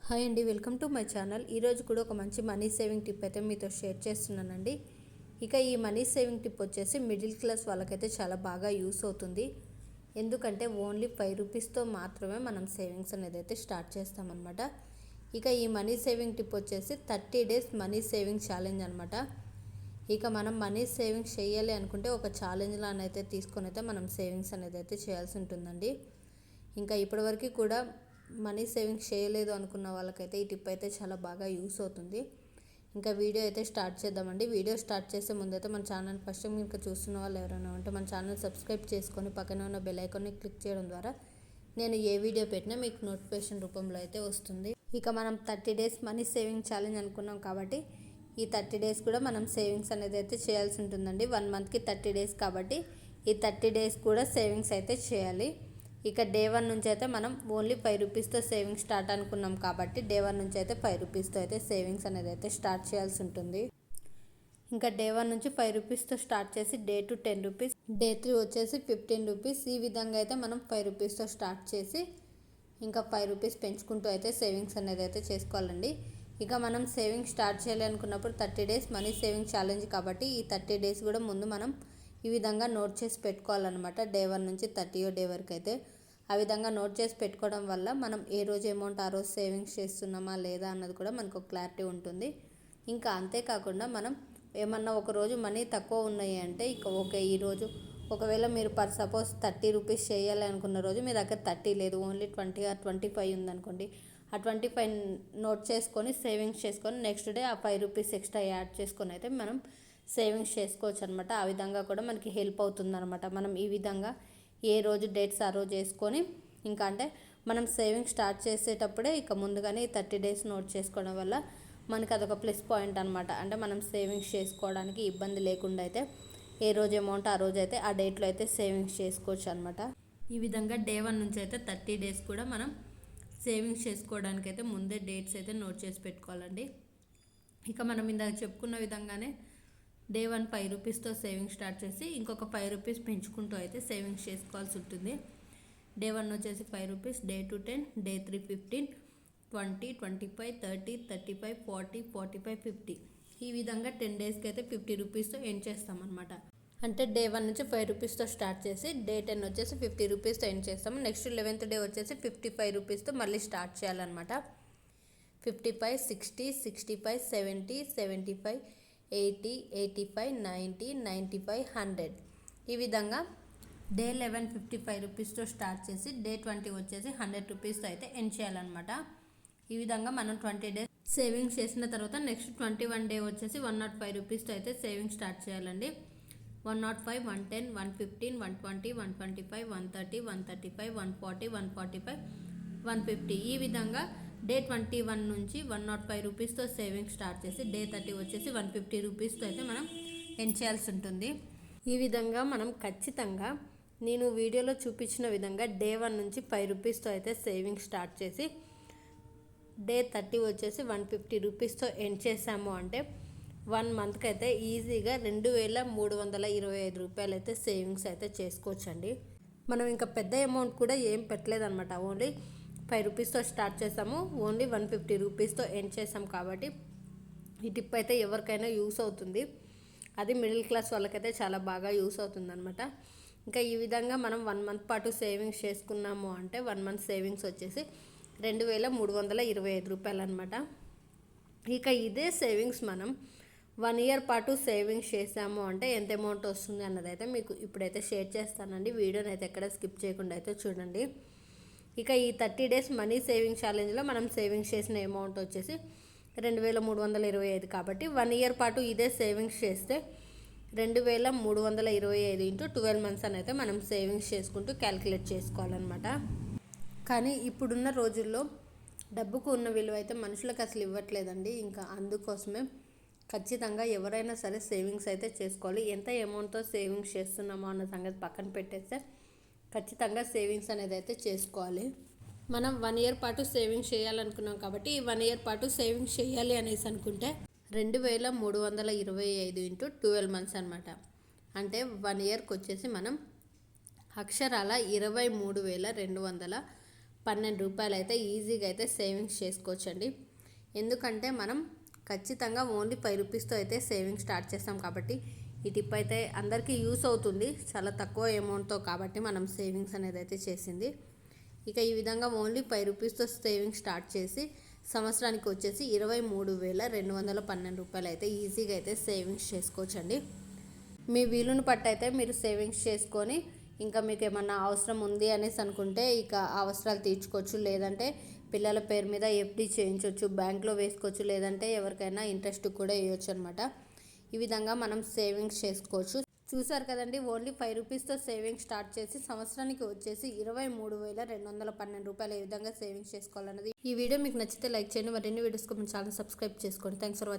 Hi అండి, welcome to my channel. ఈరోజు కూడా ఒక మంచి మనీ సేవింగ్ టిప్ అయితే మీతో షేర్ చేస్తున్నానండి. ఇక ఈ మనీ సేవింగ్ టిప్ వచ్చేసి మిడిల్ క్లాస్ వాళ్ళకైతే చాలా బాగా యూస్ అవుతుంది. ఎందుకంటే ఓన్లీ 5 రూపీస్తో మాత్రమే మనం సేవింగ్స్ అనేది అయితే స్టార్ట్ చేస్తామన్నమాట. ఇక ఈ మనీ సేవింగ్ టిప్ వచ్చేసి 30 డేస్ మనీ సేవింగ్ ఛాలెంజ్ అనమాట. ఇక మనం మనీ సేవింగ్ చేయాలి అనుకుంటే ఒక ఛాలెంజ్ లానైతే తీసుకొని అయితే మనం సేవింగ్స్ అనేది అయితే చేయాల్సి ఉంటుందండి. ఇంకా ఇప్పటివరకు కూడా మనీ సేవింగ్ చేయలేదు అనుకున్న వాళ్ళకైతే ఈ టిప్ అయితే చాలా బాగా యూస్ అవుతుంది. ఇంకా వీడియో అయితే స్టార్ట్ చేద్దామండి. వీడియో స్టార్ట్ చేసే ముందైతే మన ఛానల్ ఫస్ట్ టైం ఇంకా చూస్తున్న వాళ్ళు ఎవరైనా ఉంటే మన ఛానల్ సబ్స్క్రైబ్ చేసుకొని పక్కనే ఉన్న బెల్ ఐకాన్ని క్లిక్ చేయడం ద్వారా నేను ఏ వీడియో పెట్టినా మీకు నోటిఫికేషన్ రూపంలో అయితే వస్తుంది. ఇక మనం 30 డేస్ మనీ సేవింగ్ ఛాలెంజ్ అనుకున్నాం కాబట్టి ఈ 30 డేస్ కూడా మనం సేవింగ్స్ అనేది అయితే చేయాల్సి ఉంటుందండి. 1 మంత్కి 30 డేస్ కాబట్టి ఈ 30 డేస్ కూడా సేవింగ్స్ అయితే చేయాలి. ఇక డే 1 నుంచి అయితే మనం ఓన్లీ 5 రూపీస్తో సేవింగ్స్ స్టార్ట్ అనుకున్నాం కాబట్టి డే 1 నుంచి అయితే 5 రూపీస్తో అయితే సేవింగ్స్ అనేది అయితే స్టార్ట్ చేయాల్సి ఉంటుంది. ఇంకా డే 1 నుంచి 5 రూపీస్తో స్టార్ట్ చేసి డే 2 10 రూపీస్, డే 3 వచ్చేసి 15 రూపీస్. ఈ విధంగా అయితే మనం 5 రూపీస్తో స్టార్ట్ చేసి ఇంకా 5 రూపీస్ పెంచుకుంటూ అయితే సేవింగ్స్ అనేది అయితే చేసుకోవాలండి. ఇక మనం సేవింగ్ స్టార్ట్ చేయాలి అనుకున్నప్పుడు 30 డేస్ మనీ సేవింగ్ ఛాలెంజ్ కాబట్టి ఈ 30 డేస్ కూడా ముందు మనం ఈ విధంగా నోట్ చేసి పెట్టుకోవాలన్నమాట. డే 1 నుంచి 30వ డే వరకు అయితే ఆ విధంగా నోట్ చేసి పెట్టుకోవడం వల్ల మనం ఏ రోజు అమౌంట్ ఆ రోజు సేవింగ్స్ చేస్తున్నామా లేదా అన్నది కూడా మనకు క్లారిటీ ఉంటుంది. ఇంకా అంతేకాకుండా మనం ఏమన్నా ఒక రోజు మనీ తక్కువ ఉన్నాయి అంటే ఇక ఓకే, ఈరోజు ఒకవేళ మీరు సపోజ్ 30 రూపీస్ చేయాలి అనుకున్న రోజు మీ దగ్గర 30 లేదు, ఓన్లీ 20 ఆర్ 25 ఉందనుకోండి. ఆ 25 నోట్ చేసుకొని సేవింగ్స్ చేసుకొని నెక్స్ట్ డే ఆ 5 రూపీస్ ఎక్స్ట్రా యాడ్ చేసుకొని అయితే మనం సేవింగ్స్ చేసుకోవచ్చు అనమాట. ఆ విధంగా కూడా మనకి హెల్ప్ అవుతుంది అనమాట. మనం ఈ విధంగా ఏ రోజు డేట్స్ ఆ రోజు వేసుకొని ఇంకా అంటే మనం సేవింగ్ స్టార్ట్ చేసేటప్పుడే ఇక ముందుగానే 30 డేస్ నోట్ చేసుకోవడం వల్ల మనకి అదొక ప్లస్ పాయింట్ అనమాట. అంటే మనం సేవింగ్స్ చేసుకోవడానికి ఇబ్బంది లేకుండా అయితే ఏ రోజు అమౌంట్ ఆ రోజు అయితే ఆ డేట్లో అయితే సేవింగ్స్ చేసుకోవచ్చు అనమాట. ఈ విధంగా డే 1 నుంచి అయితే 30 డేస్ కూడా మనం సేవింగ్స్ చేసుకోవడానికి అయితే ముందే డేట్స్ అయితే నోట్ చేసి పెట్టుకోవాలండి. ఇక మనం ఇందాక చెప్పుకున్న విధంగానే డే 1 5 రూపీస్తో సేవింగ్ స్టార్ట్ చేసి ఇంకొక 5 రూపీస్ పెంచుకుంటూ అయితే సేవింగ్స్ చేసుకోవాల్సి ఉంటుంది. డే 1 వచ్చేసి 5 రూపీస్, డే 2 10, డే 3 15, 20, 25, 30, 35, 40, 45, 50. ఈ విధంగా 10 డేస్కి అయితే 50 రూపీస్తో ఎండ్ చేస్తామన్నమాట. అంటే డే 1 నుంచి 5 రూపీస్తో స్టార్ట్ చేసి డే 10 వచ్చేసి 50 రూపీస్తో ఎండ్ చేస్తాము. నెక్స్ట్ 11th డే వచ్చేసి 55 రూపీస్తో మళ్ళీ స్టార్ట్ చేయాలన్నమాట. 55, 60, 65, 70, 75, 80, 85, 90, 95, 100. ఈ విధంగా డే 11 55 రూపీస్తో స్టార్ట్ చేసి డే 20 వచ్చేసి 100 రూపీస్తో అయితే ఎండ్ చేయాలన్నమాట. ఈ విధంగా మనం 20 డేస్ సేవింగ్స్ చేసిన తర్వాత నెక్స్ట్ 21 డే వచ్చేసి 105 రూపీస్తో అయితే సేవింగ్ స్టార్ట్ చేయాలండి. 105, 110, 115, 120, 125, 130, 135, 140, 145, 150. ఈ విధంగా డే 21 నుంచి 105 రూపీస్తో సేవింగ్ స్టార్ట్ చేసి డే 30 వచ్చేసి 150 రూపీస్తో అయితే మనం ఎండ్ చేయాల్సి ఉంటుంది. ఈ విధంగా మనం ఖచ్చితంగా నేను వీడియోలో చూపించిన విధంగా డే 1 నుంచి 5 రూపీస్తో అయితే సేవింగ్ స్టార్ట్ చేసి డే 30 వచ్చేసి 150 రూపీస్తో ఎండ్ చేసాము అంటే 1 మంత్కి అయితే ఈజీగా 2325 రూపాయలు అయితే సేవింగ్స్ అయితే చేసుకోవచ్చండి. మనం ఇంకా పెద్ద అమౌంట్ కూడా ఏం పెట్టలేదన్నమాట. ఓన్లీ 5 రూపీస్తో స్టార్ట్ చేసాము, ఓన్లీ 150 రూపీస్తో ఎండ్ చేసాం కాబట్టి ఈ టిప్ అయితే ఎవరికైనా యూస్ అవుతుంది. అది మిడిల్ క్లాస్ వాళ్ళకైతే చాలా బాగా యూస్ అవుతుంది అనమాట. ఇంకా ఈ విధంగా మనం 1 మంత్ పాటు సేవింగ్స్ చేసుకున్నాము అంటే 1 మంత్ సేవింగ్స్ వచ్చేసి 2325 రూపాయలు అనమాట. ఇక ఇదే సేవింగ్స్ మనం 1 ఇయర్ పాటు సేవింగ్స్ చేసాము అంటే ఎంత అమౌంట్ వస్తుంది అన్నది అయితే మీకు ఇప్పుడైతే షేర్ చేస్తానండి. వీడియోని అయితే ఎక్కడ స్కిప్ చేయకుండా అయితే చూడండి. ఇక ఈ 30 డేస్ మనీ సేవింగ్ ఛాలెంజ్లో మనం సేవింగ్స్ చేసిన అమౌంట్ వచ్చేసి 2325 కాబట్టి 1 ఇయర్ పాటు ఇదే సేవింగ్స్ చేస్తే 2325 ఇంటూ 12 మంత్స్ అని అయితే మనం సేవింగ్స్ చేసుకుంటూ క్యాలిక్యులేట్ చేసుకోవాలన్నమాట. కానీ ఇప్పుడున్న రోజుల్లో డబ్బుకు ఉన్న విలువ అయితే మనుషులకు అసలు ఇవ్వట్లేదండి. ఇంకా అందుకోసమే ఖచ్చితంగా ఎవరైనా సరే సేవింగ్స్ అయితే చేసుకోవాలి. ఎంత అమౌంట్తో సేవింగ్స్ చేస్తున్నామో అన్న సంగతి పక్కన పెట్టేస్తే ఖచ్చితంగా సేవింగ్స్ అనేది అయితే చేసుకోవాలి. మనం 1 ఇయర్ పాటు సేవింగ్స్ చేయాలనుకున్నాం కాబట్టి ఈ 1 ఇయర్ పాటు సేవింగ్స్ చేయాలి అనేసి అనుకుంటే 2325 ఇంటూ 12 మంత్స్ అనమాట. అంటే 1 ఇయర్కి వచ్చేసి మనం అక్షరాల 23,210 రూపాయలు అయితే ఈజీగా అయితే సేవింగ్స్ చేసుకోవచ్చండి. ఎందుకంటే మనం ఖచ్చితంగా ఓన్లీ 5 రూపీస్తో అయితే సేవింగ్ స్టార్ట్ చేస్తాం కాబట్టి ఈ టిప్ అయితే అందరికీ యూస్ అవుతుంది. చాలా తక్కువ అమౌంట్తో కాబట్టి మనం సేవింగ్స్ అనేది అయితే చేసింది. ఇక ఈ విధంగా ఓన్లీ 5 రూపీస్తో సేవింగ్ స్టార్ట్ చేసి సంవత్సరానికి వచ్చేసి 23,212 రూపాయలు అయితే ఈజీగా అయితే సేవింగ్స్ చేసుకోవచ్చండి. మీ వీలుని పట్టి అయితే మీరు సేవింగ్స్ చేసుకొని ఇంకా మీకు ఏమన్నా అవసరం ఉంది అనేసి అనుకుంటే ఇక అవసరాలు తీర్చుకోవచ్చు. లేదంటే పిల్లల పేరు మీద ఎఫ్డి చేయించవచ్చు, బ్యాంక్లో వేసుకోవచ్చు, లేదంటే ఎవరికైనా ఇంట్రెస్ట్ కూడా వేయవచ్చు అనమాట. ఈ విధంగా మనం సేవింగ్స్ చేసుకోవచ్చు. చూసారు కదండి, ఓన్లీ 5 రూపీస్తో సేవింగ్ స్టార్ట్ చేసి సంవత్సరానికి వచ్చేసి 23,212 రూపాయలు ఏ విధంగా సేవింగ్స్ చేసుకోవాలన్నది. ఈ వీడియో మీకు నచ్చితే లైక్ చేయండి. మరిన్ని వీడియోస్ కోసం ఛానల్ సబ్స్క్రైబ్ చేసుకోండి. Thanks for watching.